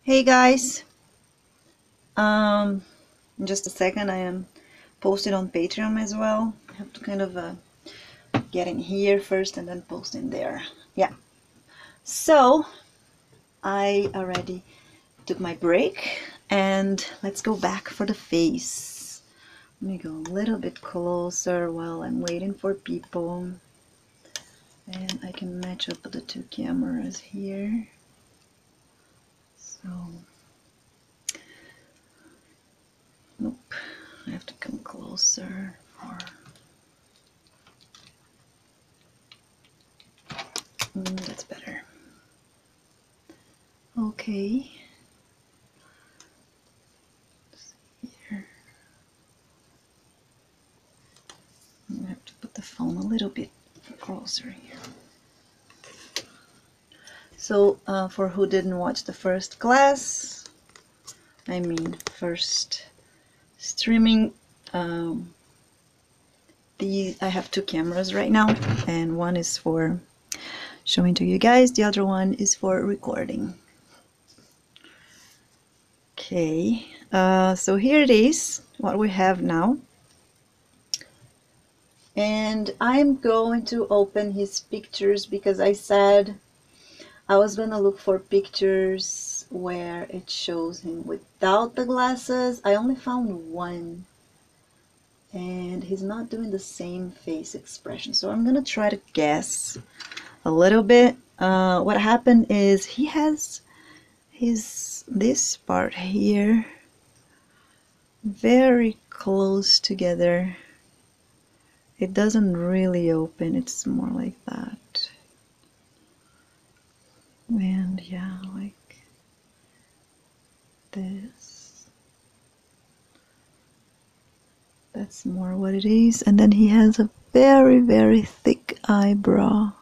Hey guys, in just a second I am posted on Patreon as well. I have to kind of get in here first and then post in there. Yeah, so I already took my break and let's go back for the face. Let me go a little bit closer while I'm waiting for people, and I can match up the two cameras here. So nope, I have to come closer for that's better. Okay. Here. I have to put the phone a little bit closer here. So for who didn't watch the first class, first streaming, I have two cameras right now, and one is for showing to you guys, the other one is for recording. Okay, so here it is, what we have now. And I'm going to open his pictures because I said I was gonna look for pictures where it shows him without the glasses. I only found one, and he's not doing the same face expression. So I'm gonna try to guess a little bit. What happened is he has this part here very close together. It doesn't really open, it's more like that. And yeah, like this. That's more what it is. And then he has a very, very thick eyebrow.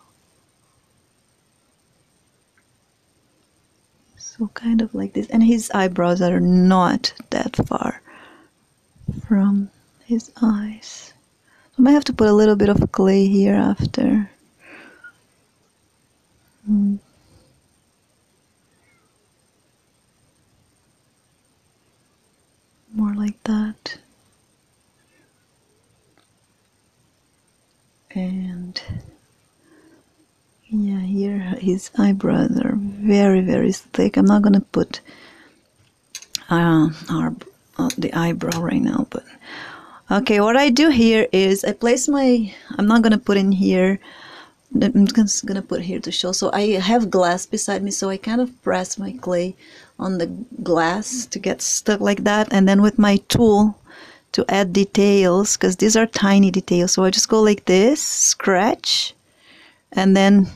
So kind of like this. And his eyebrows are not that far from his eyes. I might have to put a little bit of clay here after. More like that. And yeah, here his eyebrows are very, very thick. I'm not gonna put the eyebrow right now, but okay, what I do here is I place I'm not gonna put in here, I'm just gonna put here to show. So I have glass beside me, so I kind of press my clay on the glass to get stuck like that, and then with my tool to add details, because these are tiny details, so I just go like this, scratch, and then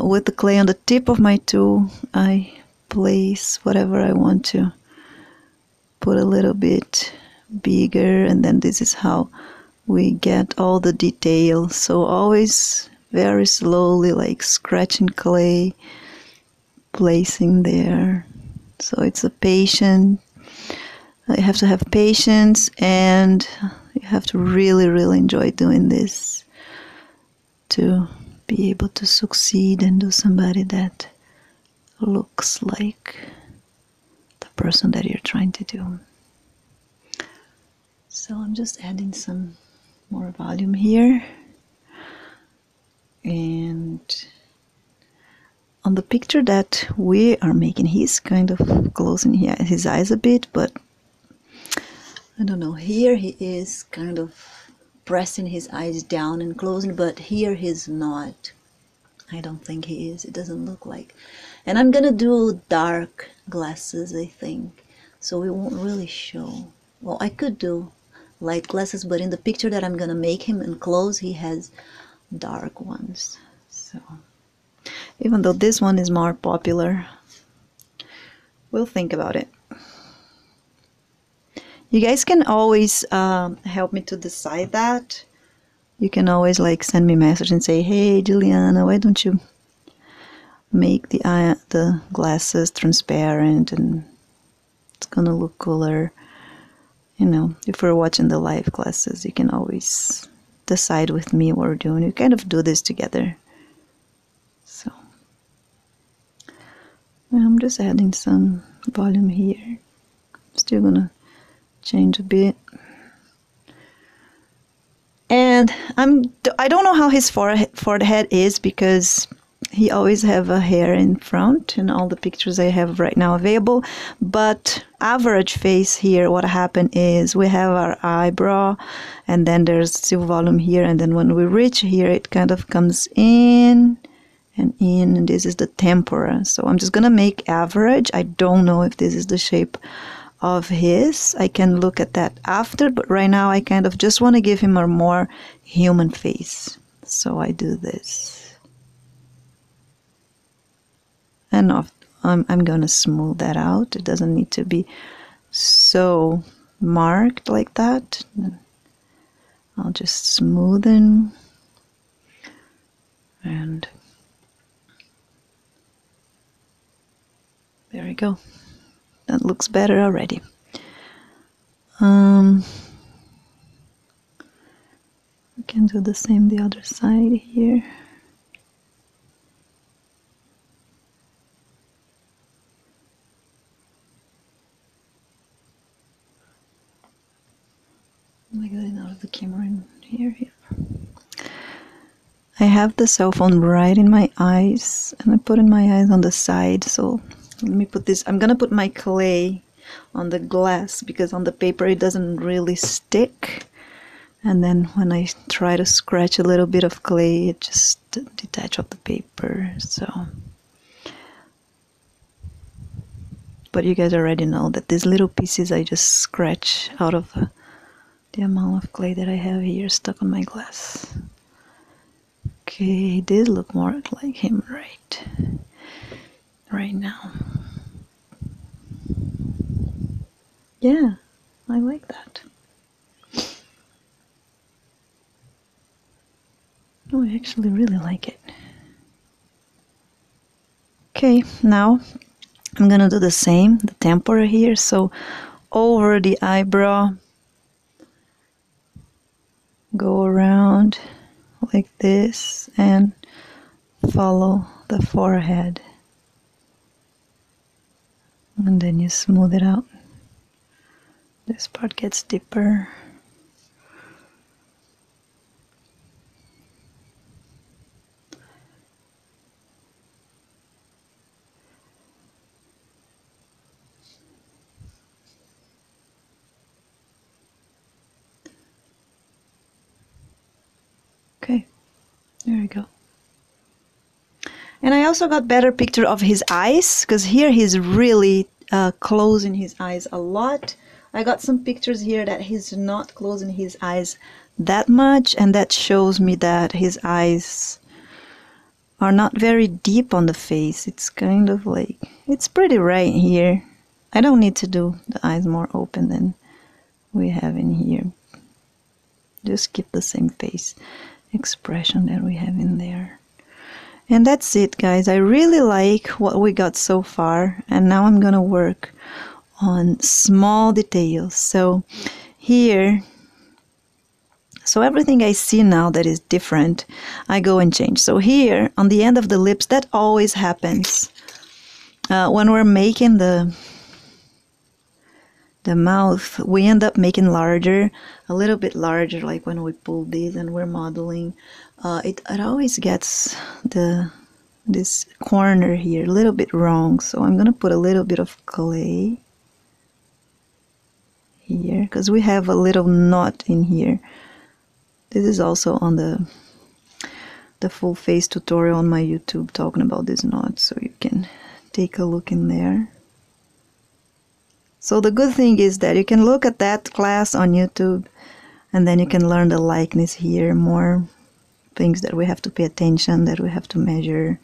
with the clay on the tip of my tool I place whatever I want to put a little bit bigger, and then this is how we get all the details. So always very slowly, like scratching clay, placing there. So it's a patient. You have to have patience, and you have to really, really enjoy doing this to be able to succeed and do somebody that looks like the person that you're trying to do. So I'm just adding some more volume here, and on the picture that we are making, he's kind of closing his eyes a bit, but I don't know, here he is kind of pressing his eyes down and closing, but here he's not. I don't think he is. It doesn't look like. And I'm gonna do dark glasses, I think, so it won't really show. Well, I could do light glasses, but in the picture that I'm gonna make him and close, he has dark ones. So even though this one is more popular, we'll think about it. You guys can always help me to decide that. You can always like send me a message and say, hey Juliana, why don't you make the glasses transparent and it's gonna look cooler. You know, if we're watching the live classes, you can always decide with me what we're doing. We kind of do this together. So I'm just adding some volume here. Still gonna change a bit. And I don't know how his forehead is, because he always have a hair in front in all the pictures I have right now available. But average face here, what happened is we have our eyebrow, and then there's still volume here, and then when we reach here, it kind of comes in and in, and this is the tempora. So I'm just gonna make average. I don't know if this is the shape of his. I can look at that after, but right now I kind of just want to give him a more human face. So I do this. And I'm gonna smooth that out. It doesn't need to be so marked like that. I'll just smoothen, and there we go. That looks better already. We can do the same the other side here. Like that out of the camera in here. I have the cell phone right in my eyes, and I put in my eyes on the side. So let me put this. I'm gonna put my clay on the glass, because on the paper it doesn't really stick. And then when I try to scratch a little bit of clay, it just detaches off the paper. So, but you guys already know that these little pieces I just scratch out of the amount of clay that I have here stuck on my glass. Okay, this look more like him right now. Yeah, I like that. Oh, I actually really like it. Okay, now I'm gonna do the same, the tempora here. So over the eyebrow, go around like this and follow the forehead. And then you smooth it out. This part gets deeper. Okay, there we go. And I also got better picture of his eyes, because here he's really closing his eyes a lot. I got some pictures here that he's not closing his eyes that much, and that shows me that his eyes are not very deep on the face. It's kind of like, it's pretty right here. I don't need to do the eyes more open than we have in here. Just keep the same face expression that we have in there. And that's it, guys. I really like what we got so far, and now I'm gonna work on small details. So here, so everything I see now that is different, I go and change. So here on the end of the lips, that always happens when we're making the mouth. We end up making larger, a little bit larger, like when we pull this and we're modeling. It always gets this corner here a little bit wrong. So I'm gonna put a little bit of clay here, because we have a little knot in here. This is also on the full face tutorial on my YouTube, talking about this knot, so you can take a look in there. So the good thing is that you can look at that class on YouTube, and then you can learn the likeness here, more things that we have to pay attention, that we have to measure.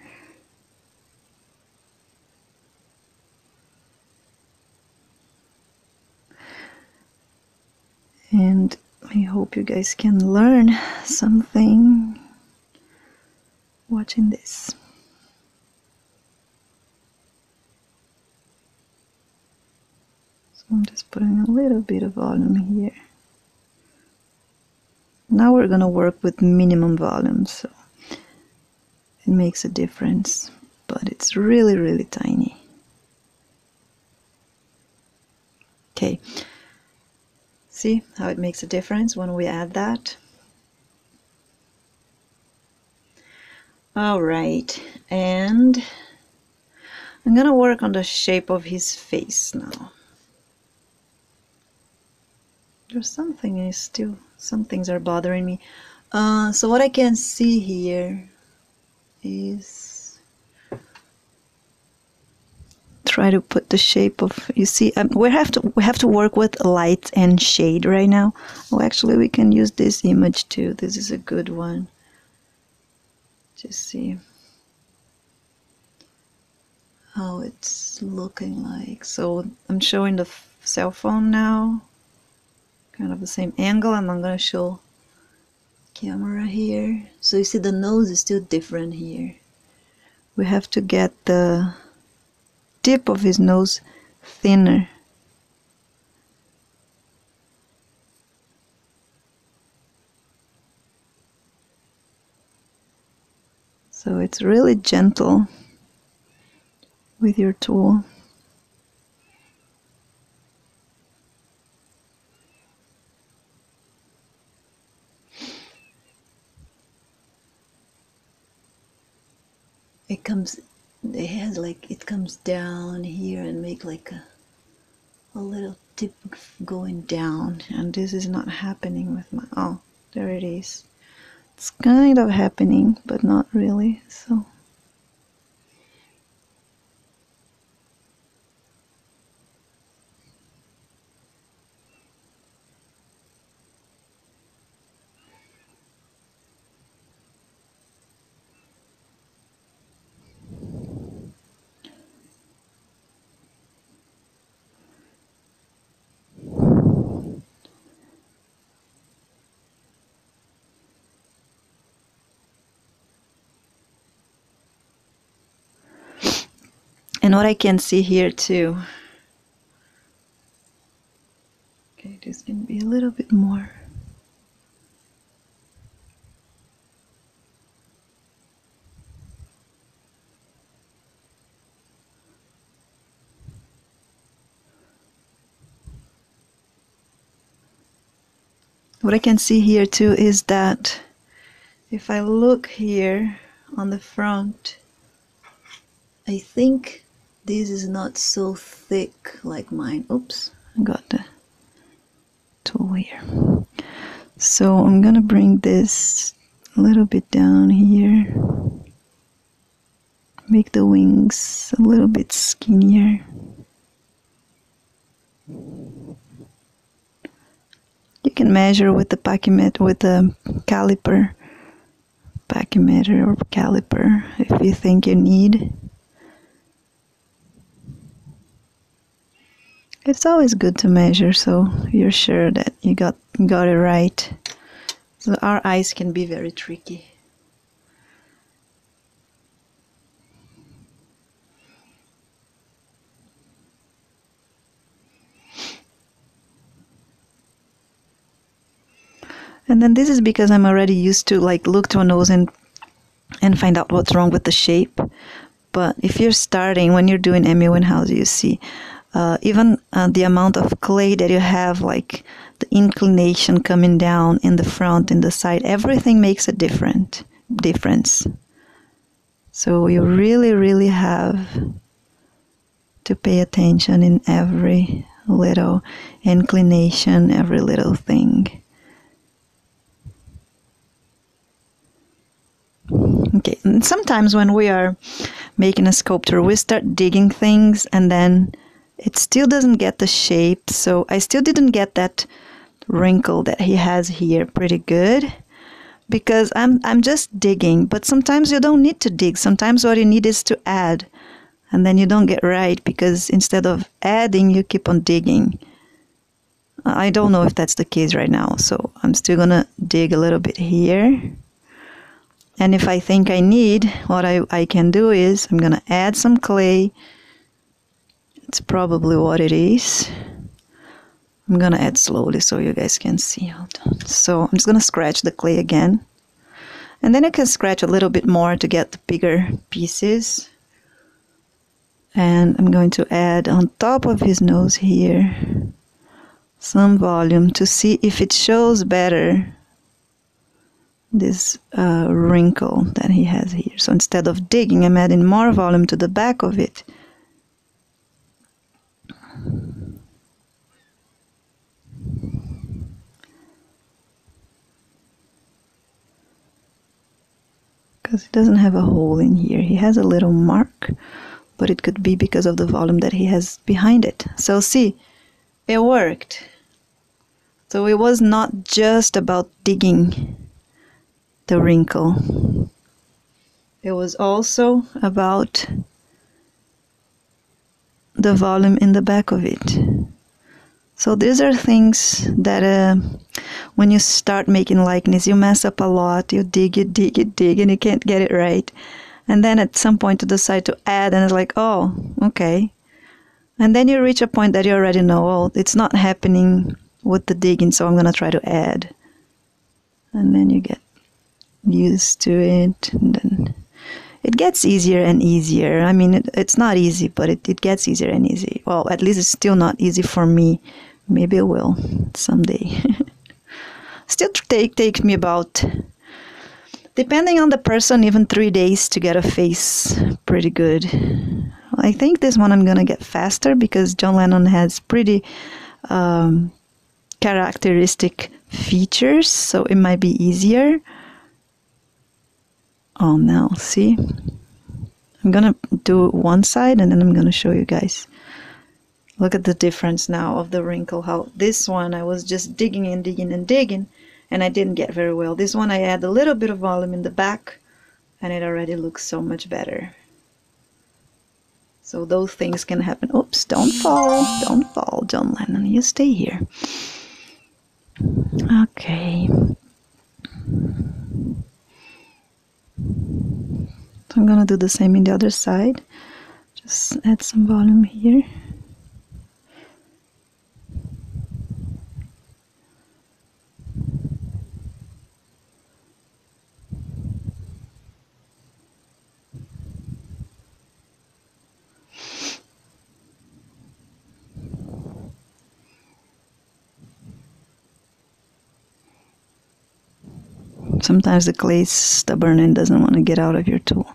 And I hope you guys can learn something watching this. So I'm just putting a little bit of volume here. Now we're going to work with minimum volume, so it makes a difference, but it's really, really tiny. Okay, see how it makes a difference when we add that? All right, and I'm gonna work on the shape of his face now. There's something is still, some things are bothering me. So what I can see here is try to put the shape of, you see, we have to work with light and shade right now. Oh, actually we can use this image too. This is a good one. Just see how it's looking like. So I'm showing the cell phone now, kind of the same angle, and I'm gonna show camera here. So you see the nose is still different here. We have to get the tip of his nose thinner. So it's really gentle with your tool. It comes, the head, like it comes down here and make like a little tip going down, and this is not happening with my, oh, there it is. It's kind of happening, but not really, so. And what I can see here too, okay, this can be a little bit more. What I can see here too is that if I look here on the front, I think this is not so thick like mine. Oops, I got the tool here. So I'm gonna bring this a little bit down here. Make the wings a little bit skinnier. You can measure with the pachymeter, with the caliper, pachymeter or caliper, if you think you need. It's always good to measure so you're sure that you got it right. So our eyes can be very tricky. And then this is because I'm already used to like look to a nose and find out what's wrong with the shape. But if you're starting, when you're doing Amy Winehouse, you see even the amount of clay that you have, like the inclination coming down in the front, in the side, everything makes a difference. So you really, really have to pay attention in every little inclination, every little thing. Okay, and sometimes when we are making a sculpture, we start digging things and then it still doesn't get the shape. So I still didn't get that wrinkle that he has here pretty good because I'm just digging. But sometimes you don't need to dig. Sometimes what you need is to add, and then you don't get right because instead of adding, you keep on digging. I don't know if that's the case right now, so I'm still gonna dig a little bit here. And if I think I need, what I can do is I'm gonna add some clay. It's probably what it is. I'm gonna add slowly so you guys can see. Hold on. So I'm just gonna scratch the clay again. And then I can scratch a little bit more to get the bigger pieces. And I'm going to add on top of his nose here some volume to see if it shows better this wrinkle that he has here. So instead of digging, I'm adding more volume to the back of it. Because he doesn't have a hole in here. He has a little mark, but it could be because of the volume that he has behind it. So see, it worked. So it was not just about digging the wrinkle. It was also about the volume in the back of it. So these are things that when you start making likeness, you mess up a lot. You dig, and you can't get it right. And then at some point you decide to add, and it's like, oh, okay. And then you reach a point that you already know, oh, it's not happening with the digging, so I'm going to try to add. And then you get used to it, and then it gets easier and easier. I mean, it's not easy, but it gets easier and easier. Well, at least it's still not easy for me. Maybe it will someday. Still takes me about, depending on the person, even 3 days to get a face pretty good. I think this one I'm gonna get faster because John Lennon has pretty characteristic features, so it might be easier. Oh, now see, I'm gonna do one side and then I'm gonna show you guys. Look at the difference now of the wrinkle, how this one I was just digging and digging and I didn't get very well. This one I add a little bit of volume in the back and it already looks so much better. So those things can happen. Oops, don't fall, John Lennon, you stay here. Okay. So I'm gonna do the same in the other side. Just add some volume here. Sometimes the clay is stubborn and doesn't want to get out of your tool.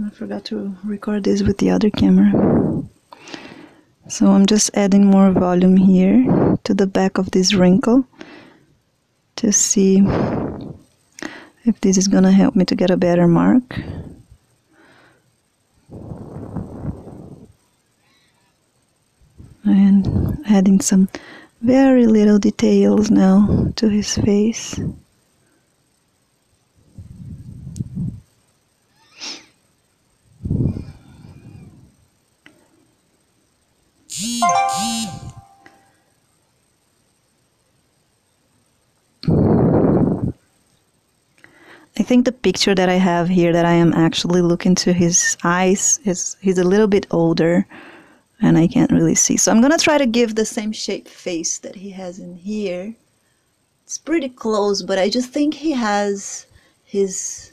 I forgot to record this with the other camera. So I'm just adding more volume here to the back of this wrinkle to see if this is gonna help me to get a better mark. And adding some very little details now to his face. I think the picture that I have here that I am actually looking to his eyes is he's a little bit older and I can't really see. So I'm gonna try to give the same shape face that he has in here. It's pretty close, but I just think he has his,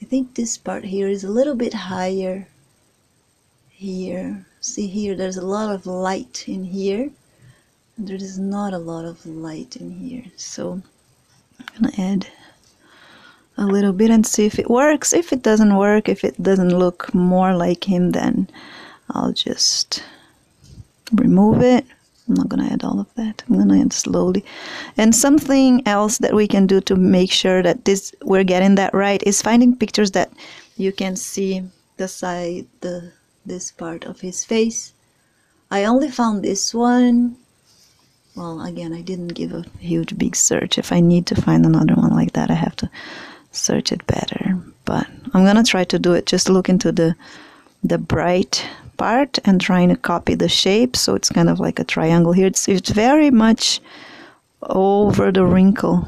I think this part here is a little bit higher here. See here, there's a lot of light in here. And there is not a lot of light in here. So I'm gonna add a little bit and see if it works. If it doesn't work, if it doesn't look more like him, then I'll just remove it. I'm not gonna add all of that. I'm gonna add slowly. And something else that we can do to make sure that we're getting that right is finding pictures that you can see the side, this part of his face. I only found this one. Well, again, I didn't give a huge big search. If I need to find another one like that, I have to search it better. But I'm gonna try to do it, just look into the bright part and trying to copy the shape, so it's kind of like a triangle here. It's very much over the wrinkle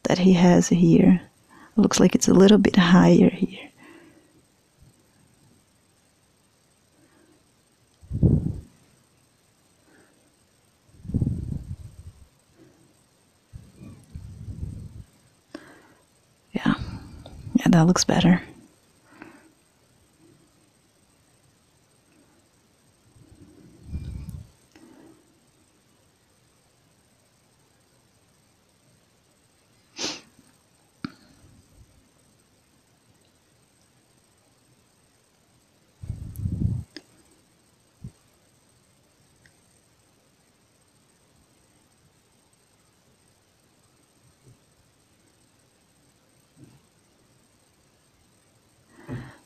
that he has here. It looks like it's a little bit higher here. Yeah, that looks better.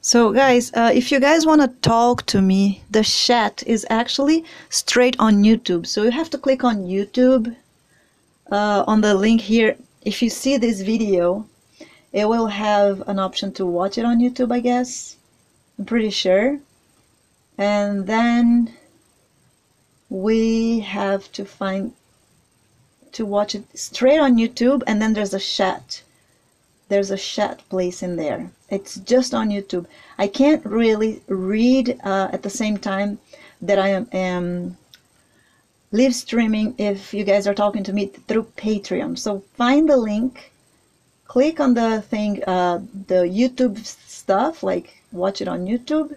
So guys, if you guys want to talk to me, the chat is actually straight on YouTube. So you have to click on YouTube, on the link here. If you see this video, it will have an option to watch it on YouTube, I guess. I'm pretty sure. And then we have to watch it straight on YouTube, and then there's a chat. There's a chat place in there. It's just on YouTube. I can't really read at the same time that I am live streaming if you guys are talking to me through Patreon. So find the link, click on the thing, the YouTube stuff, like watch it on YouTube,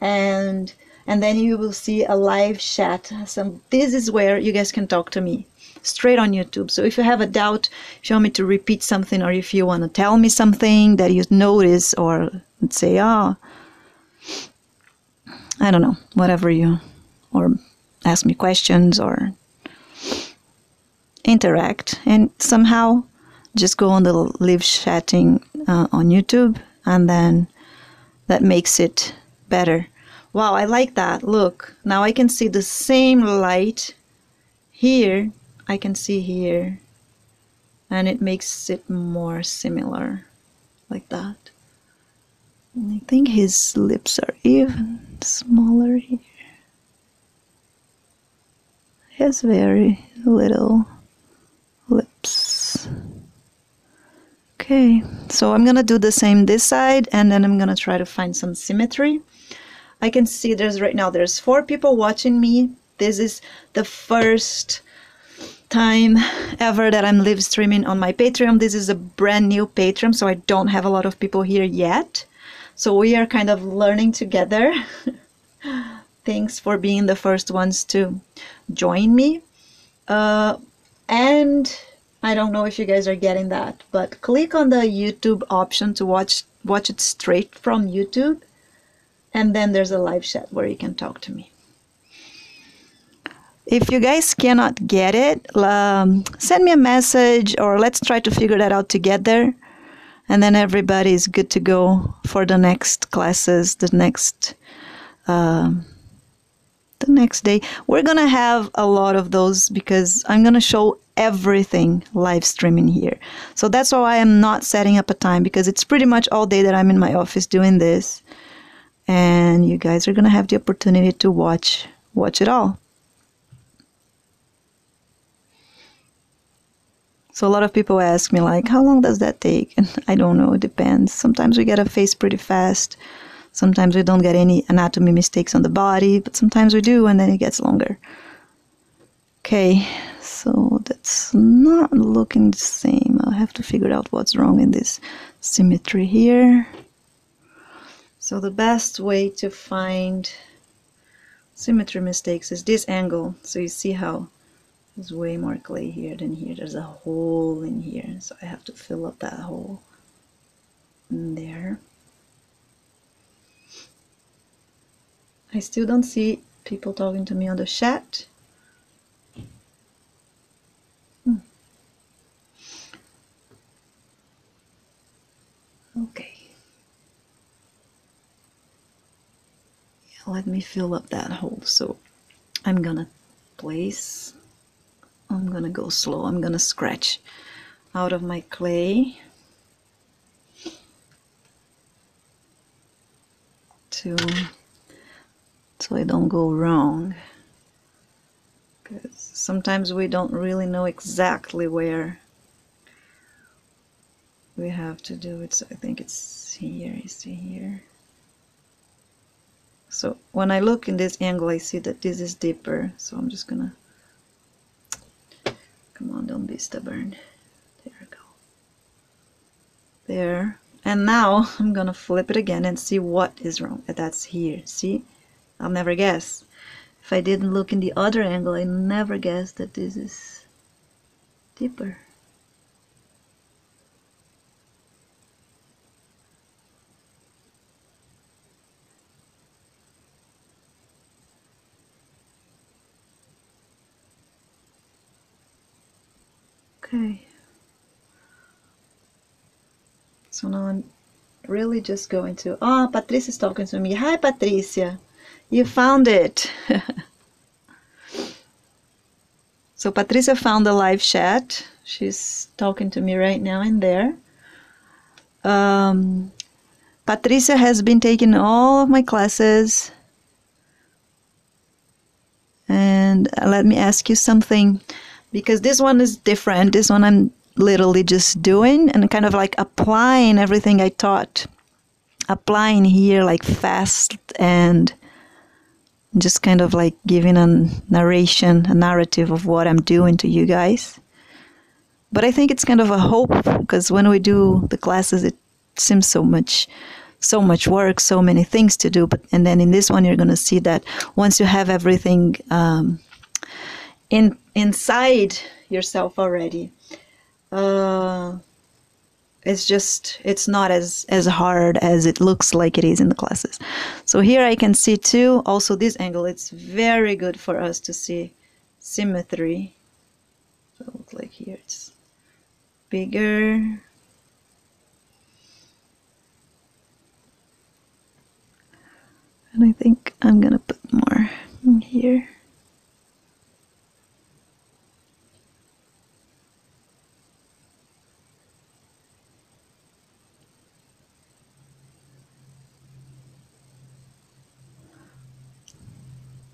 and then you will see a live chat. So this is where you guys can talk to me straight on YouTube. So if you have a doubt, if you want me to repeat something, or if you want to tell me something that you notice, or say, I don't know, whatever or ask me questions or interact, and somehow just go on the live chatting on YouTube, and then that makes it better. Wow, I like that. Look, now I can see the same light here. I can see here, and it makes it more similar, like that. And I think his lips are even smaller here. He has very little lips. Okay, so I'm gonna do the same this side, and then I'm gonna try to find some symmetry. I can see there's 4 people watching me. This is the first time ever that I'm live streaming on my Patreon. This is a brand new Patreon, so I don't have a lot of people here yet. So we are kind of learning together. Thanks for being the first ones to join me. And I don't know if you guys are getting that, but click on the YouTube option to watch it straight from YouTube. And then there's a live chat where you can talk to me. If you guys cannot get it, send me a message, or let's try to figure that out together. And then everybody is good to go for the next classes, the next day. We're going to have a lot of those because I'm going to show everything live streaming here. So that's why I am not setting up a time, because it's pretty much all day that I'm in my office doing this. And you guys are going to have the opportunity to watch it all. So a lot of people ask me, like, how long does that take? And I don't know, it depends. Sometimes we get a face pretty fast. Sometimes we don't get any anatomy mistakes on the body, but sometimes we do, and then it gets longer. Okay, so that's not looking the same. I'll have to figure out what's wrong in this symmetry here. So the best way to find symmetry mistakes is this angle. So you see how there's way more clay here than here. There's a hole in here, so I have to fill up that hole in there. I still don't see people talking to me on the chat. Okay. Yeah, let me fill up that hole. So I'm gonna go slow. I'm gonna scratch out of my clay to so I don't go wrong. Because sometimes we don't really know exactly where we have to do it. So I think it's here, you see here. So when I look in this angle, I see that this is deeper. So I'm just gonna, come on, don't be stubborn. There we go. There. And now I'm gonna flip it again and see what is wrong. That's here. See? I'll never guess. If I didn't look in the other angle, I never guessed that this is deeper. Okay. So now I'm really just going to... Oh, Patricia's talking to me. Hi, Patricia. You found it. So Patricia found the live chat. She's talking to me right now in there. Patricia has been taking all of my classes. And let me ask you something, because this one is different. This one I'm literally just doing and kind of like applying everything I taught. Applying here like fast and just kind of like giving a narration, a narrative of what I'm doing to you guys. But I think it's kind of a hope, because when we do the classes, it seems so much work, so many things to do. And then in this one, you're going to see that once you have everything inside yourself already, it's not as hard as it looks like it is in the classes. So here I can see too, also this angle, it's very good for us to see symmetry. So it looks like here it's bigger. And I think I'm gonna put more in here.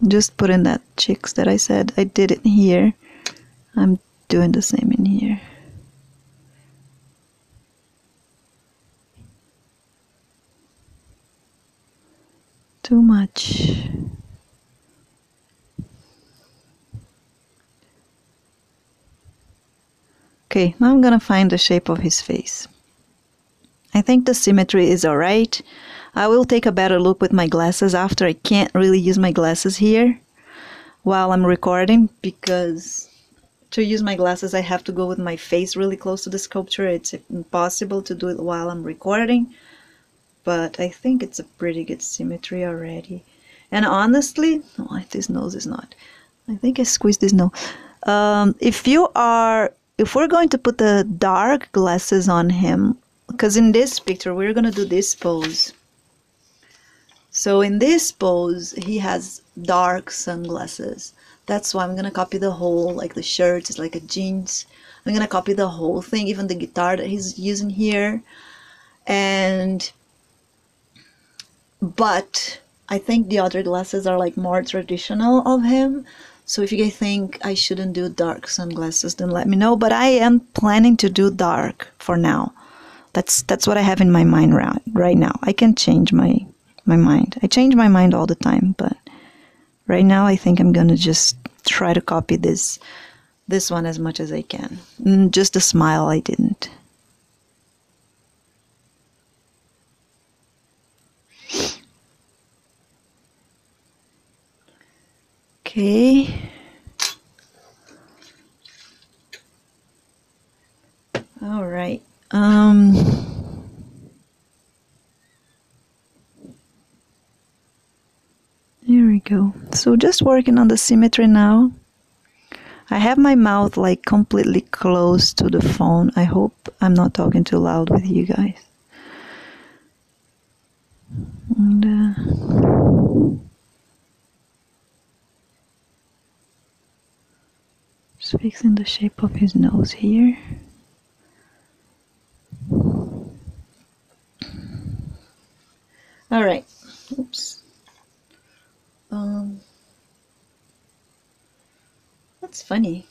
Just put in that chicks that I said. I did it here. I'm doing the same in here. Too much. Okay, now I'm gonna find the shape of his face. I think the symmetry is alright. I will take a better look with my glasses after. I can't really use my glasses here while I'm recording, because to use my glasses I have to go with my face really close to the sculpture. It's impossible to do it while I'm recording, but I think it's a pretty good symmetry already. And honestly, oh, this nose is not. I think I squeezed this nose. If we're going to put the dark glasses on him, because in this picture we're going to do this pose. So in this pose he has dark sunglasses. That's why I'm going to copy the whole, like the shirt is like a jeans. I'm going to copy the whole thing, even the guitar that he's using here. But I think the other glasses are like more traditional of him. So if you guys think I shouldn't do dark sunglasses, then let me know. But I am planning to do dark for now. That's what I have in my mind right now. I can change my mind. I change my mind all the time, but right now I think I'm gonna just try to copy this one as much as I can. Just a smile I didn't. Okay. All right. Here we go. So just working on the symmetry now. I have my mouth like completely close to the phone. I hope I'm not talking too loud with you guys. And just fixing the shape of his nose here. All right. Oops. That's funny.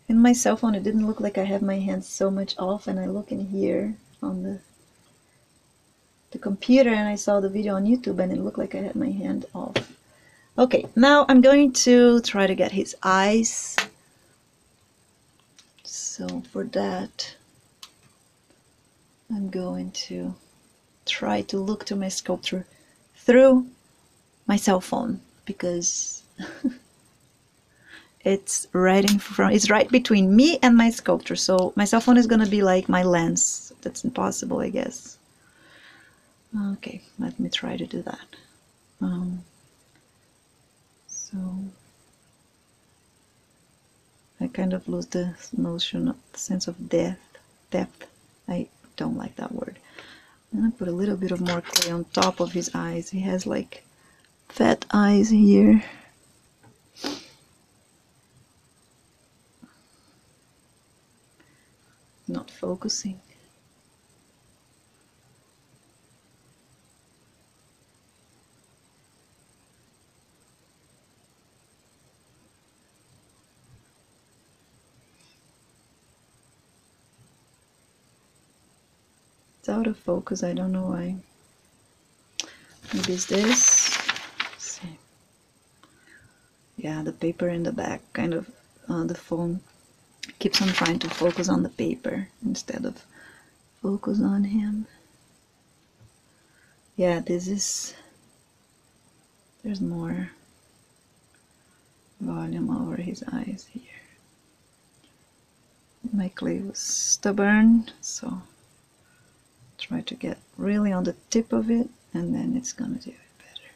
In my cell phone, it didn't look like I have my hands so much off, and I look in here on the computer and I saw the video on YouTube and it looked like I had my hand off. Okay, now I'm going to try to get his eyes. So for that, I'm going to try to look to my sculpture through my cell phone because it's right in front, it's right between me and my sculpture. So my cell phone is gonna be like my lens. That's impossible, I guess. Okay, let me try to do that. So I kind of lose the notion of the sense of depth. I don't like that word. I'm gonna put a little bit of more clay on top of his eyes. He has like fat eyes here. Not focusing. It's out of focus, I don't know why. Maybe it's this. Let's see. Yeah, the paper in the back, kind of the phone keeps on trying to focus on the paper instead of focus on him. Yeah, this is, there's more volume over his eyes here. My clay was stubborn, so try to get really on the tip of it and then it's gonna do it better.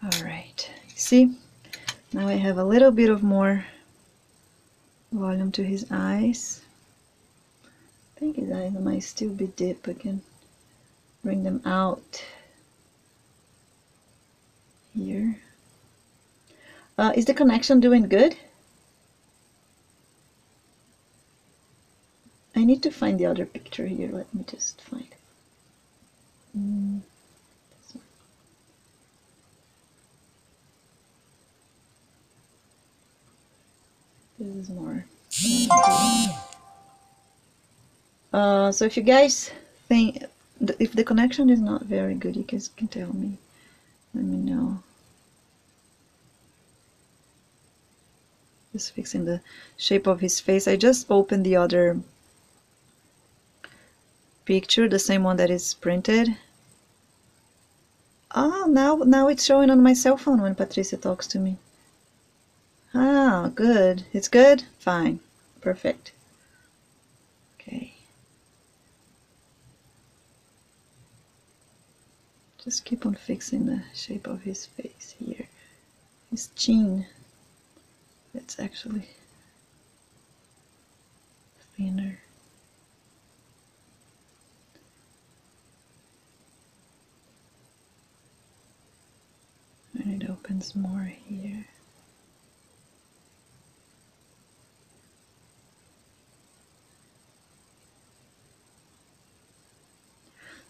All right, see, now I have a little bit of more volume to his eyes. I think his eyes might still be deep. I can bring them out here. Is the connection doing good? I need to find the other picture here. Let me just find it. This is more. So if you guys think, if the connection is not very good, you guys can tell me. Let me know. Just fixing the shape of his face. I just opened the other picture, the same one that is printed. Oh, now it's showing on my cell phone when Patricia talks to me. Ah, good. It's good? Fine. Perfect. Okay. Just keep on fixing the shape of his face here. His chin. It's actually thinner. And it opens more here.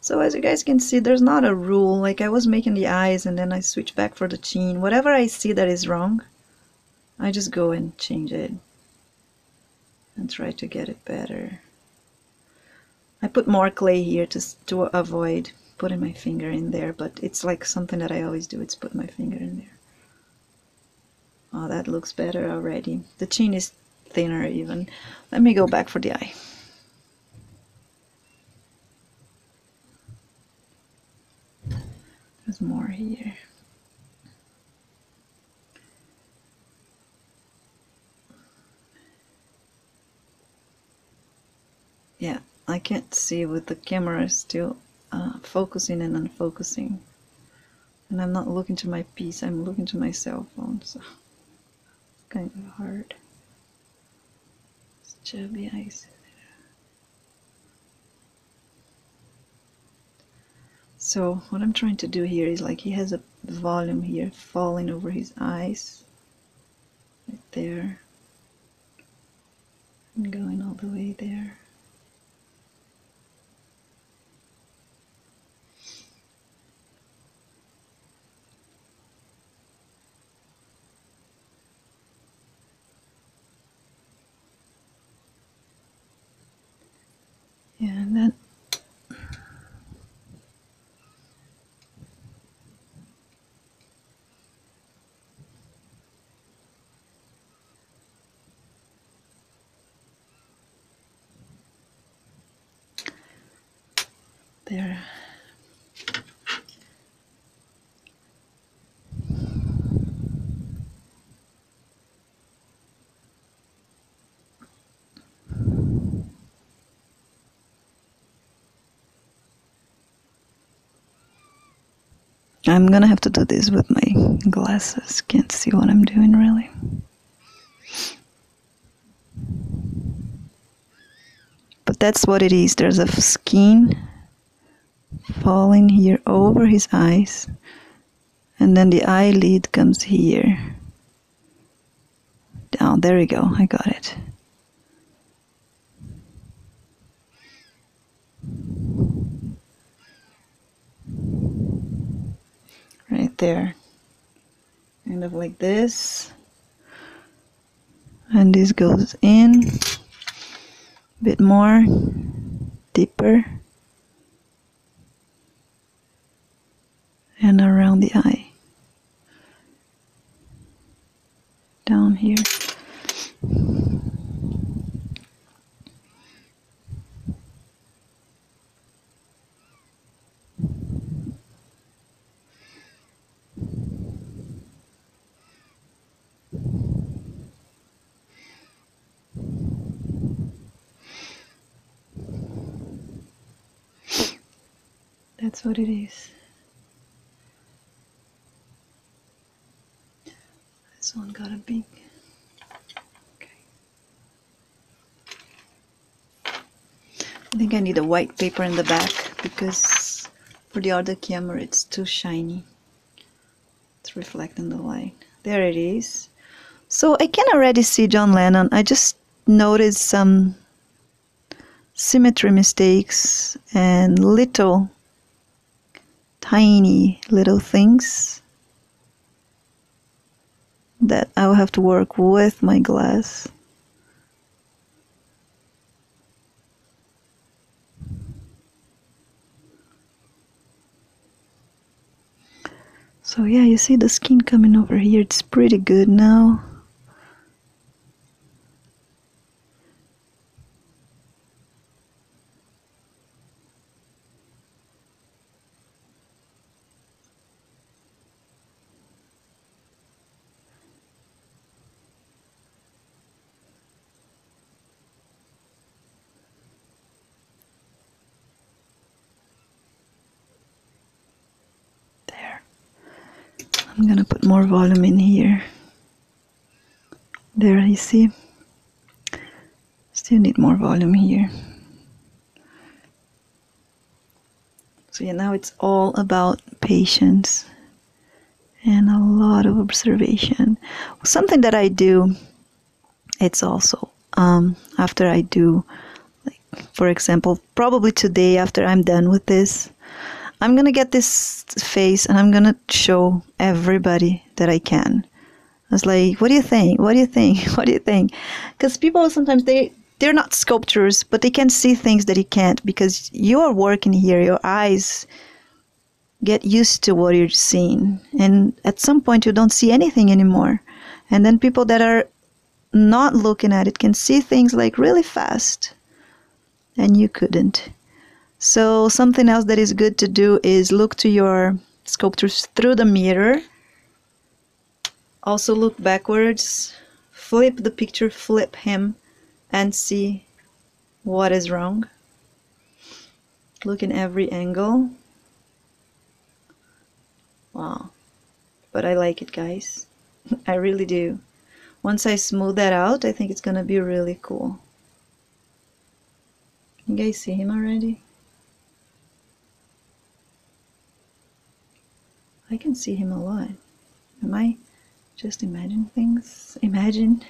So as you guys can see, there's not a rule. Like I was making the eyes and then I switch back for the chin. Whatever I see that is wrong, I just go and change it and try to get it better. I put more clay here to avoid putting my finger in there, but it's like something that I always do. It's put my finger in there. Oh, that looks better already. The chin is thinner even. Let me go back for the eye. There's more here. Yeah, I can't see with the camera still focusing and unfocusing. And I'm not looking to my piece, I'm looking to my cell phone, so it's kind of hard. It's chubby eyes. So what I'm trying to do here is like he has a volume here falling over his eyes, right there. and going all the way there. Yeah, and then there. I'm gonna have to do this with my glasses. Can't see what I'm doing really. But that's what it is. There's a skin falling here over his eyes, and then the eyelid comes here. Down, there we go, I got it. Right there. Kind of like this. And this goes in a bit more, deeper, and around the eye. Down here. That's what it is. This one got a big... Okay. I think I need a white paper in the back because for the other camera it's too shiny. It's reflecting the light. There it is. So I can already see John Lennon. I just noticed some symmetry mistakes and little tiny little things that I will have to work with my glass. So yeah, you see the skin coming over here. It's pretty good now. I'm gonna put more volume in here. There, you see? Still need more volume here. So yeah, now it's all about patience and a lot of observation. Something that I do, it's also after I do, like, for example, probably today after I'm done with this, I'm gonna get this face and I'm gonna show everybody that I can. I was like, what do you think? What do you think? What do you think? Because people sometimes they're not sculptors, but they can see things that you can't because you are working here. Your eyes get used to what you're seeing, and at some point you don't see anything anymore. And then people that are not looking at it can see things like really fast, and you couldn't. So something else that is good to do is look to your sculptures through the mirror. Also look backwards, flip the picture, flip him, and see what is wrong. Look in every angle. Wow. But I like it, guys. I really do. Once I smooth that out, I think it's gonna be really cool. You guys see him already? I can see him a lot. Am I just imagining things? Imagine.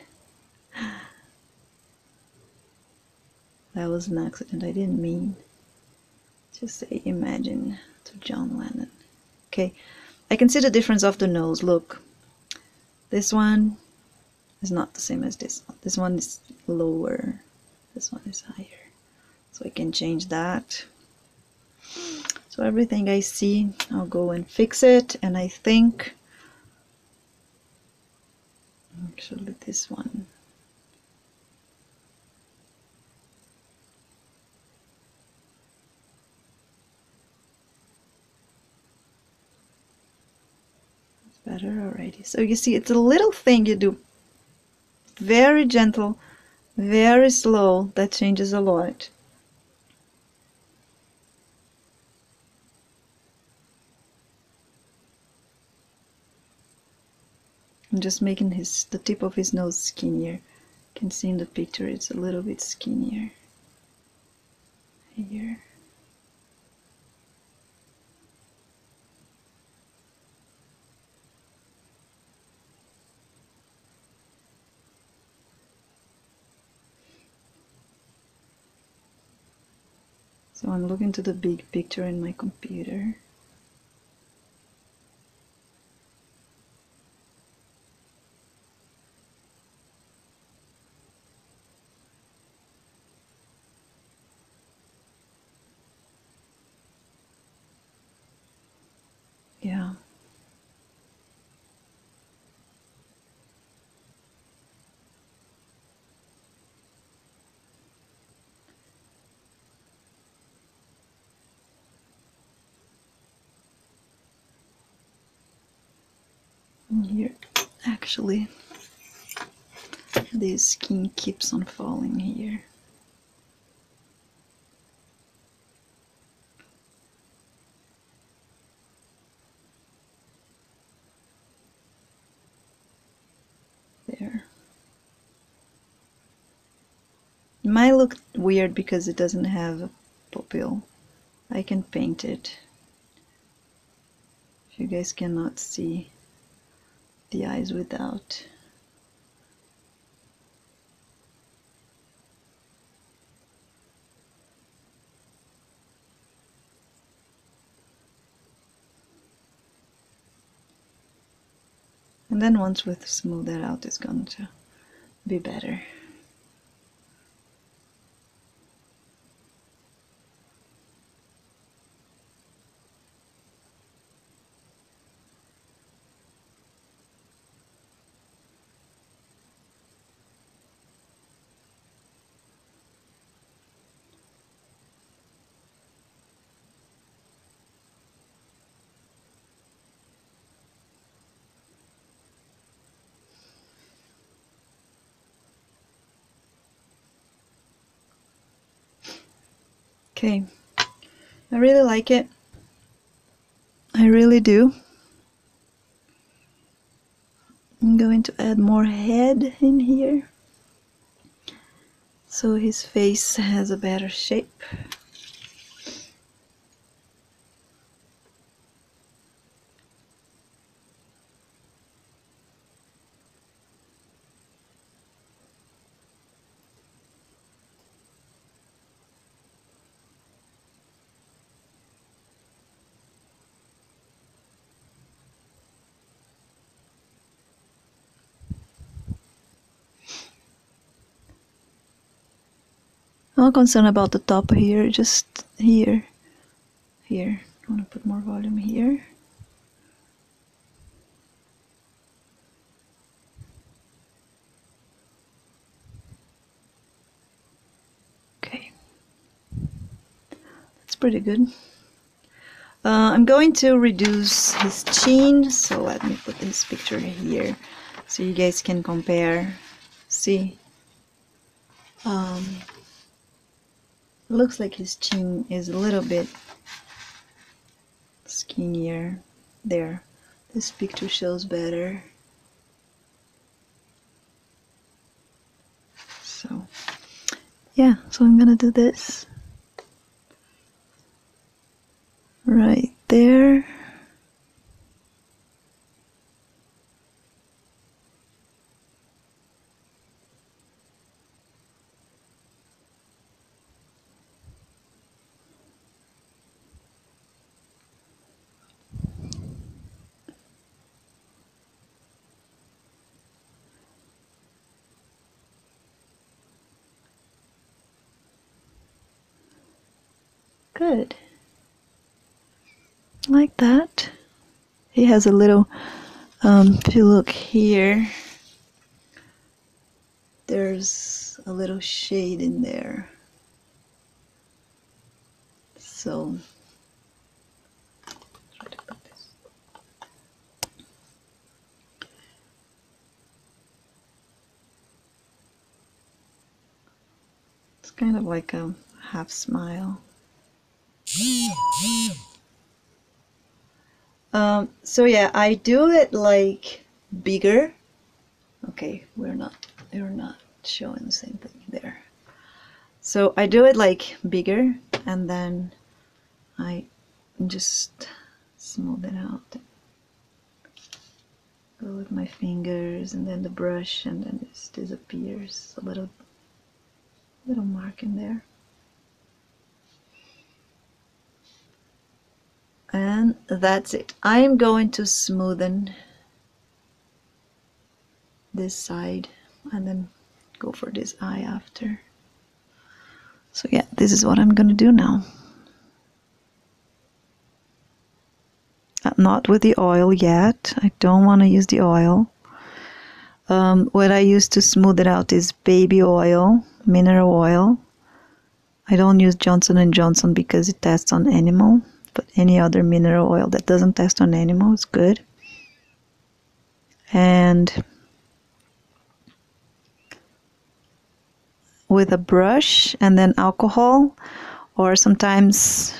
That was an accident. I didn't mean to say imagine to John Lennon. Okay, I can see the difference of the nose. Look, this one is not the same as this one. This one is lower. This one is higher. So I can change that. So everything I see, I'll go and fix it. And I think, actually this one, it's better already. So you see, it's a little thing you do, very gentle, very slow, that changes a lot. I'm just making the tip of his nose skinnier. You can see in the picture it's a little bit skinnier here. So I'm looking to the big picture in my computer. Yeah. And here, actually, this skin keeps on falling here. There. It might look weird because it doesn't have a pupil. I can paint it. If you guys cannot see the eyes without. And then once we smooth that out, it's going to be better. Okay, I really like it. I really do. I'm going to add more head in here so his face has a better shape. I'm not concerned about the top here, just here. Here. I want to put more volume here. Okay. That's pretty good. I'm going to reduce his chin, so let me put this picture here so you guys can compare. See? Looks like his chin is a little bit skinnier. There. This picture shows better. So, yeah, so I'm gonna do this right there. Good. Like that. He has a little, if you look here, there's a little shade in there. So, try to put this. It's kind of like a half smile. So yeah, I do it like bigger. Okay, we're not showing the same thing there. So I do it like bigger, and then I just smooth it out. Go with my fingers, and then the brush, and then this disappears. A little mark in there. And that's it. I'm going to smoothen this side and then go for this eye after. So yeah, this is what I'm gonna do now. Not with the oil yet. I don't want to use the oil. What I use to smooth it out is baby oil, mineral oil. I don't use Johnson & Johnson because it tests on animal, but any other mineral oil that doesn't test on animal is good. And with a brush and then alcohol, or sometimes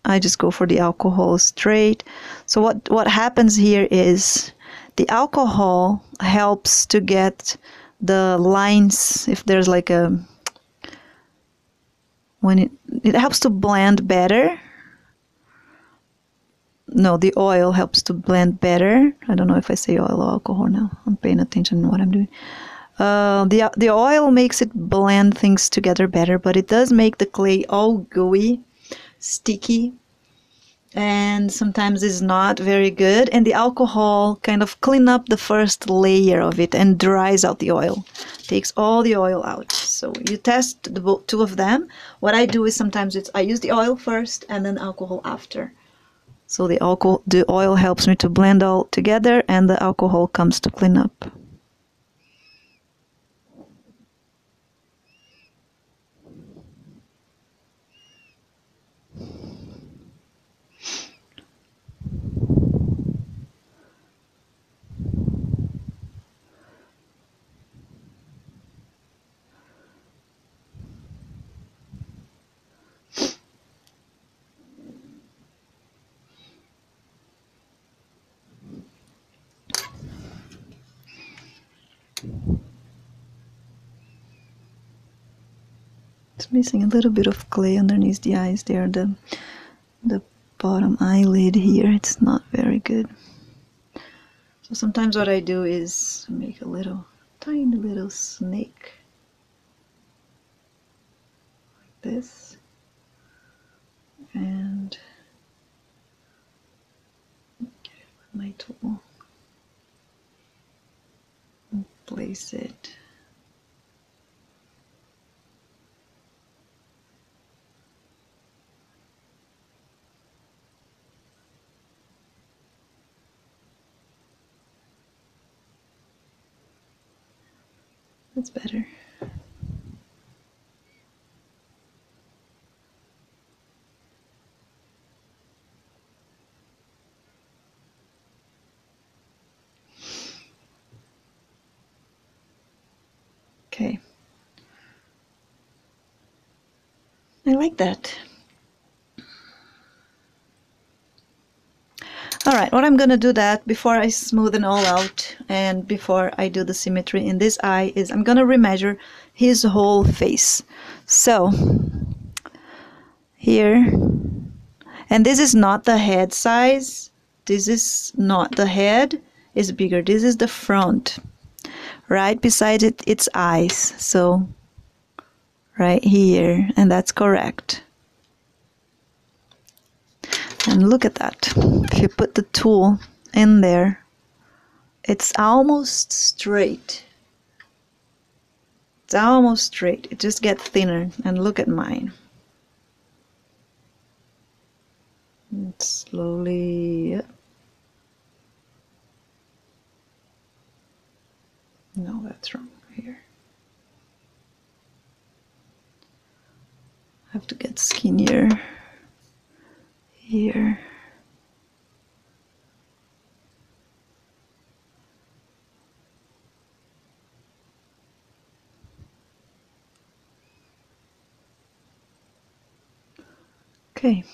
I just go for the alcohol straight. So what happens here is the alcohol helps to get the lines, if there's like a, when it helps to blend better. No, the oil helps to blend better. I don't know if I say oil or alcohol now. I'm paying attention to what I'm doing. The oil makes it blend things together better, but it does make the clay all gooey, sticky, and sometimes is not very good. And the alcohol kind of clean up the first layer of it and dries out the oil, takes all the oil out. So you test the two of them. What I do is sometimes I use the oil first and then alcohol after. So the oil helps me to blend all together, and the alcohol comes to clean up. It's missing a little bit of clay underneath the eyes there, the bottom eyelid here. It's not very good. So sometimes what I do is make a tiny little snake like this, and get it with my tool and place it. That's better. Okay. I like that. Alright, what I'm gonna do that before I smoothen all out and before I do the symmetry in this eye is I'm gonna remeasure his whole face. So here, and this is not the head size, this is not the head, is bigger, this is the front, right beside it, it's eyes, so right here, and that's correct. And look at that. If you put the tool in there, it's almost straight. It's almost straight. It just gets thinner. And look at mine. And slowly, yeah. No, that's wrong here. I have to get skinnier here. Okay.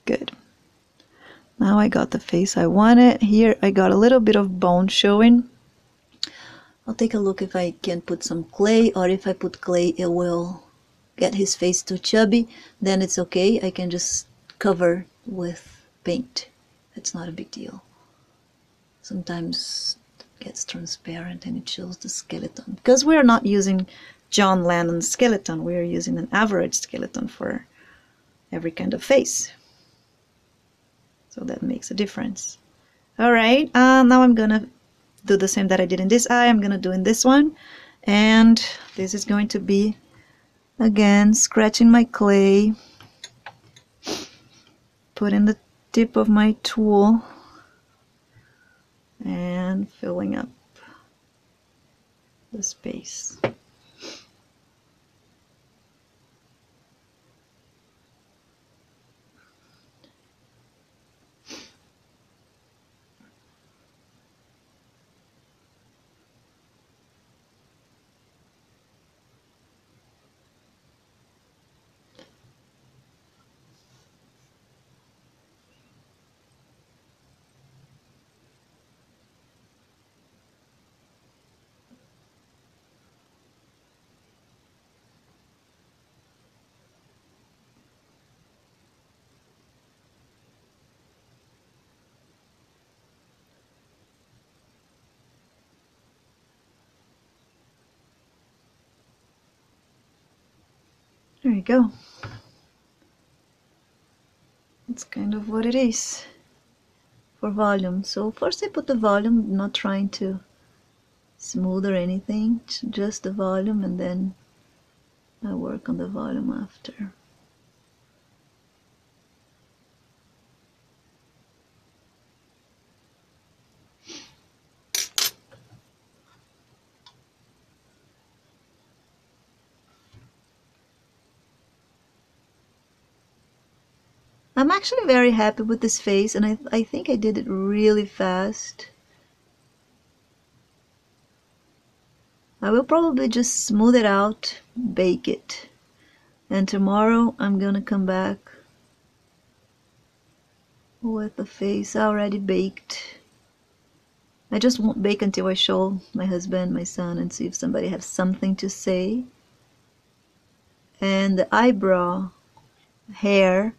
Good. Now I got the face I wanted. Here I got a little bit of bone showing. I'll take a look if I can put some clay, or if I put clay it will get his face too chubby. Then it's okay. I can just cover with paint. It's not a big deal. Sometimes it gets transparent and it shows the skeleton. Because we're not using John Lennon's skeleton. We're using an average skeleton for every kind of face. So that makes a difference. All right, now I'm gonna do the same that I did in this eye. I'm gonna do in this one, and this is going to be, again, scratching my clay, putting the tip of my tool, and filling up the space. There you go. That's kind of what it is for volume. So first I put the volume, not trying to smooth or anything, just the volume, and then I work on the volume after. I'm actually very happy with this face, and I think I did it really fast. I will probably just smooth it out, bake it, and tomorrow I'm gonna come back with the face already baked. I just won't bake until I show my husband, my son, and see if somebody has something to say. And the eyebrow hair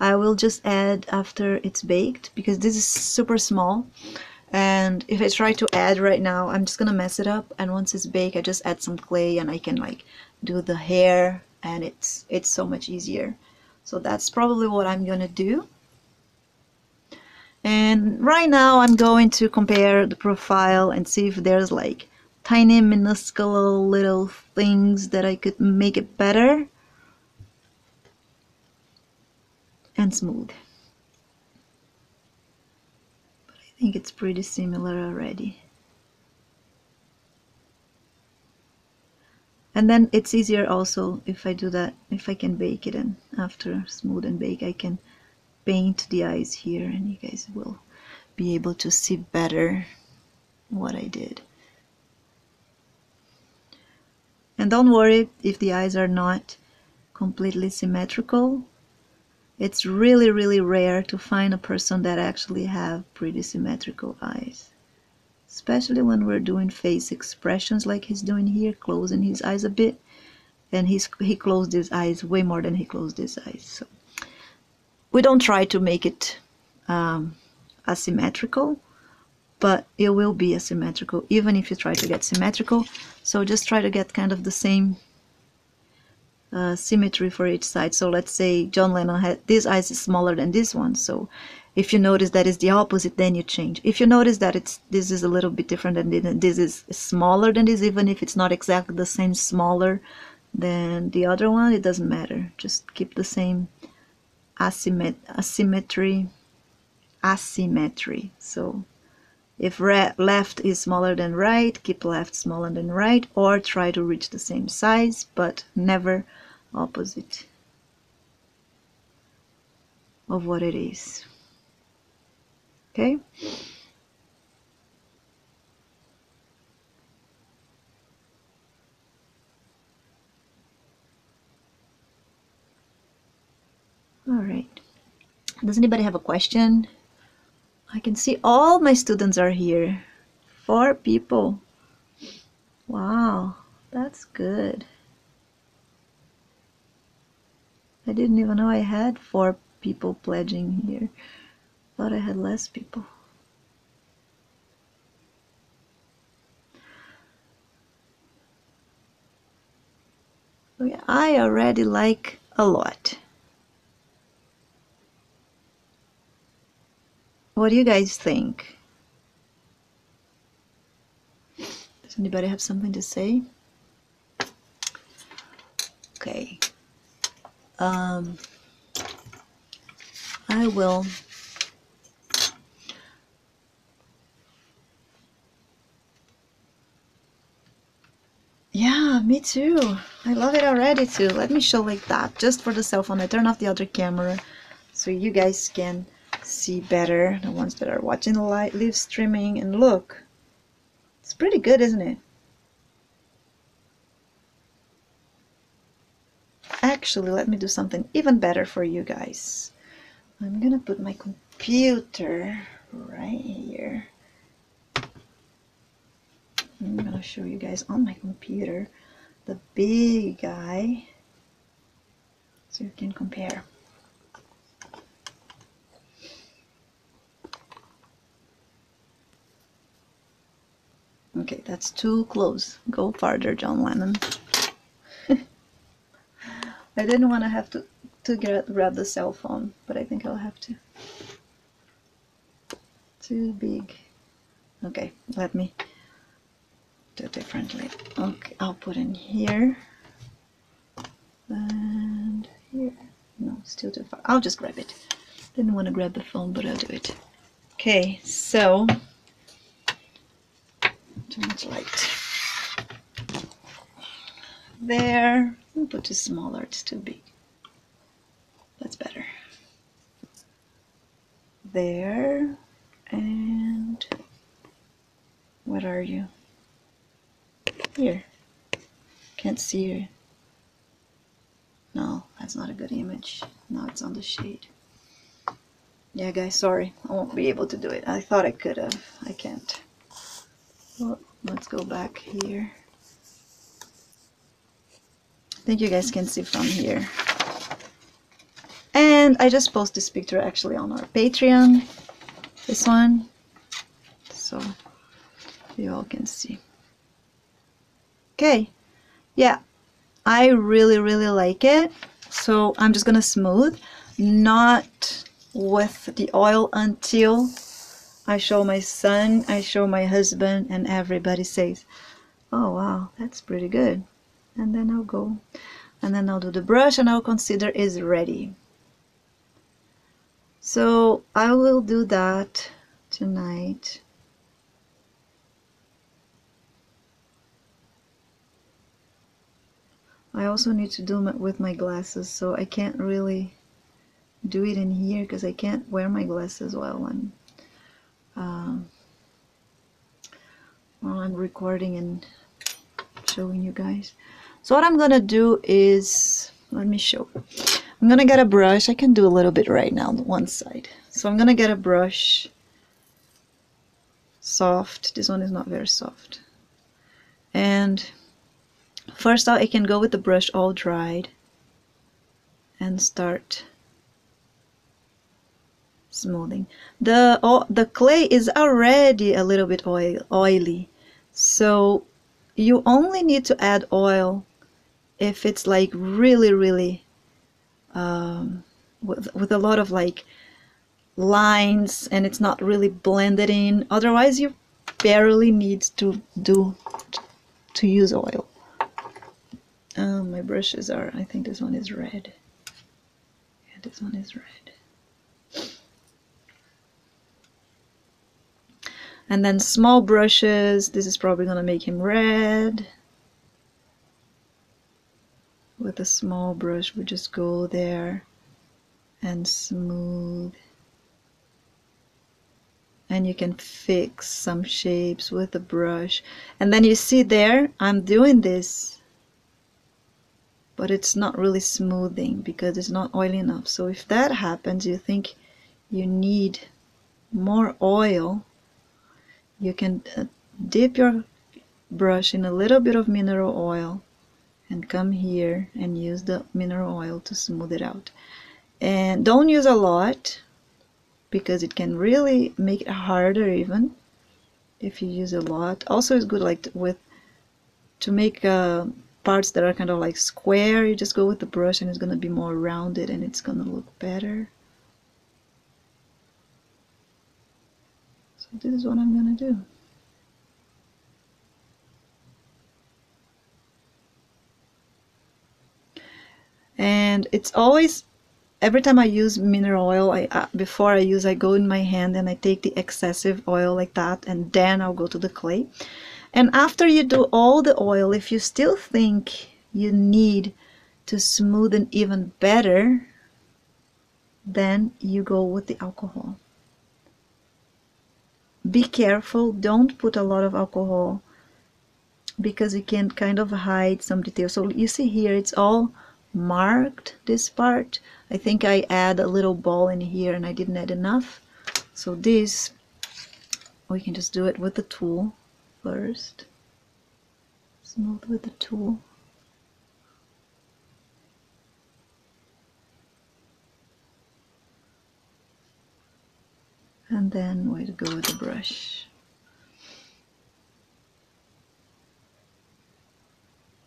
I will just add after it's baked, because this is super small, and if I try to add right now I'm just gonna mess it up, and once it's baked I just add some clay and I can like do the hair, and it's so much easier. So that's probably what I'm gonna do. And right now I'm going to compare the profile and see if there's like tiny minuscule little things that I could make it better and smooth. But I think it's pretty similar already. And then it's easier also if I do that, if I can bake it, and after smooth and bake I can paint the eyes here, and you guys will be able to see better what I did. And don't worry if the eyes are not completely symmetrical. It's really, really rare to find a person that actually have pretty symmetrical eyes. Especially when we're doing face expressions like he's doing here, closing his eyes a bit. And he closed his eyes way more than he closed his eyes. So we don't try to make it asymmetrical, but it will be asymmetrical even if you try to get symmetrical. So just try to get kind of the same symmetry for each side. So let's say John Lennon had this eyes is smaller than this one, so If you notice that it's the opposite, then you change. If you notice that this is a little bit different than this is smaller than this, even if it's not exactly the same smaller than the other one, it doesn't matter. Just keep the same asymmetry. So if left is smaller than right, keep left smaller than right, or try to reach the same size, but never opposite of what it is. Okay? All right. Does anybody have a question? I can see all my students are here. 4 people. Wow, that's good. I didn't even know I had 4 people pledging here. Thought I had less people. Oh yeah, I already like a lot. What do you guys think? Does anybody have something to say? Okay. I will. Yeah, me too. I love it already too. Let me show like that, just for the cell phone. I turn off the other camera so you guys can see better, the ones that are watching the live streaming. And look, it's pretty good, isn't it? Actually, let me do something even better for you guys. I'm gonna put my computer right here. I'm gonna show you guys on my computer the big guy so you can compare. Okay, that's too close. Go farther, John Lennon. I didn't want to have to grab the cell phone, but I think I'll have to. Too big. Okay, let me do it differently. Okay, I'll put in here and here. No, still too far. I'll just grab it. Didn't want to grab the phone, but I'll do it. Okay, so too much light. There. I'll put it smaller. It's too big. That's better. There. And what are you? Here. Can't see you. No, that's not a good image. Now it's on the shade. Yeah, guys, sorry. I won't be able to do it. I thought I could have. I can't. Well, let's go back here. I think you guys can see from here. And I just posted this picture actually on our Patreon. This one. So you all can see. Okay. Yeah. I really, really like it. So I'm just gonna smooth. Not with the oil until I show my son, I show my husband, and everybody says, oh wow, that's pretty good. And then I'll go, and then I'll do the brush, and I'll consider it's ready. So I will do that tonight. I also need to do it with my glasses, so I can't really do it in here because I can't wear my glasses while I'm recording and showing you guys. So what I'm gonna do is, let me show. I'm gonna get a brush. I can do a little bit right now on one side. So I'm gonna get a brush, soft. This one is not very soft. And first I can go with the brush all dried and start smoothing. The clay is already a little bit oily, so you only need to add oil if it's like really, really with a lot of like lines and it's not really blended in. Otherwise you barely need to use oil. My brushes are, I think this one is red. Yeah, this one is red. And then small brushes, this is probably gonna make him red. With a small brush, we just go there and smooth. And you can fix some shapes with the brush. And then you see there, I'm doing this, but it's not really smoothing because it's not oily enough. So if that happens, you think you need more oil, you can dip your brush in a little bit of mineral oil and come here and use the mineral oil to smooth it out. And don't use a lot because it can really make it harder even if you use a lot. Also it's good like to make parts that are kind of like square, you just go with the brush and it's going to be more rounded and it's going to look better. So this is what I'm going to do. And it's always, every time I use mineral oil, before I use, I go in my hand and I take the excessive oil like that, and then I'll go to the clay. And after you do all the oil, if you still think you need to smoothen even better, then you go with the alcohol. Be careful, don't put a lot of alcohol because it can kind of hide some details. So you see here, it's all marked, this part. I think I add a little ball in here and I didn't add enough. So this, we can just do it with the tool first. Smooth with the tool. And then we go with the brush.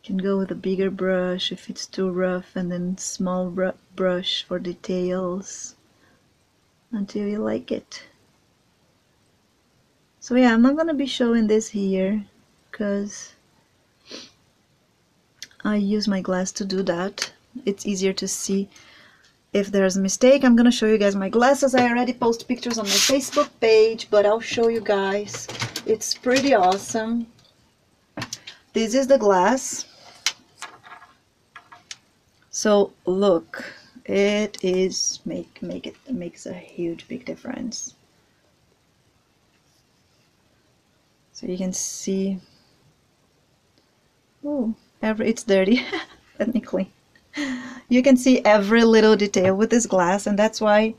You can go with a bigger brush if it's too rough, and then small brush for details until you like it. So yeah, I'm not going to be showing this here because I use my glass to do that. It's easier to see if there's a mistake. I'm going to show you guys my glasses. I already post pictures on my Facebook page, but I'll show you guys. It's pretty awesome. This is the glass. So look, it is it makes a huge big difference. So you can see, oh, it's dirty. Let me clean. You can see every little detail with this glass, and that's why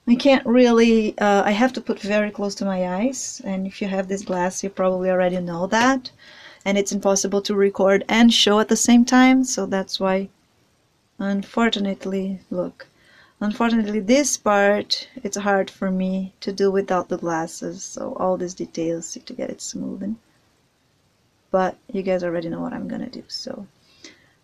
I can't really, I have to put very close to my eyes, and if you have this glass, you probably already know that, and it's impossible to record and show at the same time, so that's why, unfortunately, look, unfortunately this part, it's hard for me to do without the glasses, so all these details to get it smoothen, but you guys already know what I'm gonna do, so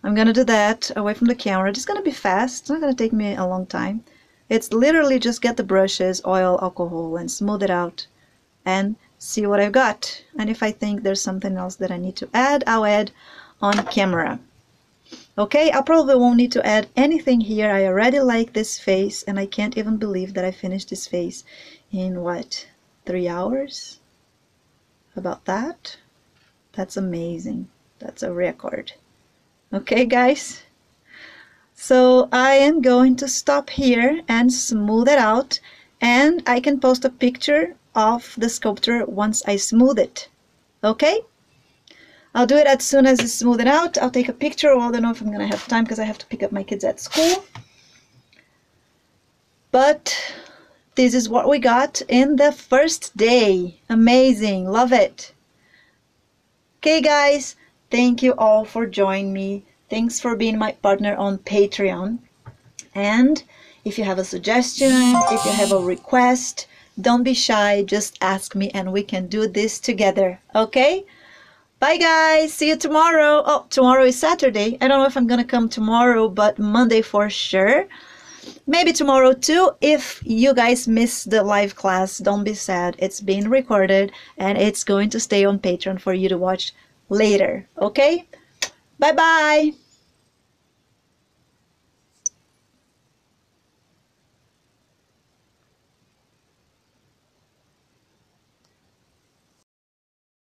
I'm gonna do that away from the camera. It's gonna be fast, it's not gonna take me a long time. It's literally just get the brushes, oil, alcohol, and smooth it out and see what I've got. And if I think there's something else that I need to add, I'll add on camera. Okay, I probably won't need to add anything here. I already like this face, and I can't even believe that I finished this face in what, 3 hours? About that? That's amazing. That's a record. Okay, guys? So I am going to stop here and smooth it out, and I can post a picture of the sculpture once I smooth it. Okay? I'll do it as soon as it's smoothed out. I'll take a picture. Well, I don't know if I'm going to have time because I have to pick up my kids at school. But this is what we got in the first day. Amazing. Love it. Okay, guys. Thank you all for joining me. Thanks for being my partner on Patreon. And if you have a suggestion, if you have a request, don't be shy. Just ask me and we can do this together. Okay? Bye, guys. See you tomorrow. Oh, tomorrow is Saturday. I don't know if I'm going to come tomorrow, but Monday for sure. Maybe tomorrow too. If you guys miss the live class, don't be sad. It's being recorded and it's going to stay on Patreon for you to watch later. Okay? Bye bye.